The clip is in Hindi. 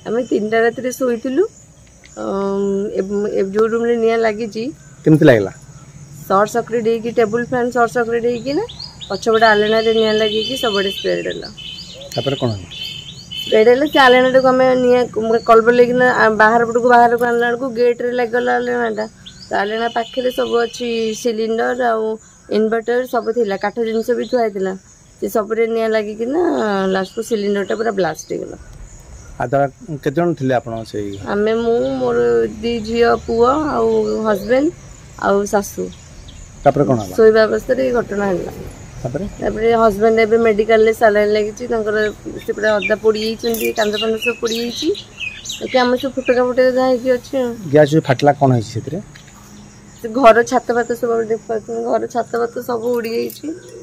आम 3टा राति शोलु जो रूम रे निया लगी केमती लागला सर्ट सर्किट होगी टेबुल फैन सर्ट सर्किट होगी पछपटे आलेना निया लगी सबड़े स्प्रेड है कौन स्प्रेड है से आलेना को आम निया कलबर लेकिन बाहर पटक बाहर को आनला बेलू गेट्रे लगला आलेनाटा तो आलेना पाखे सब अच्छी सिलिंडर आउ इनवर्टर सब थी काठ जिनस भी थुआई से सब निया लगिकी लास्ट को सिलिंडर पूरा ब्लास्ट हो गला आमे मु मोर 2 झील पुओ आउ हस्बैंड आउ सासू शोवा अवस्था घटना है हस्बैंड एवं मेडिकल सालाइन लगी अदा पोड़ी कांद फांद सब पोड़ी आम सब फुटका फुटका जहाँ अच्छे गैस फाटला कौन है घर छात फात सब घर छात फात सब उड़ी जाइए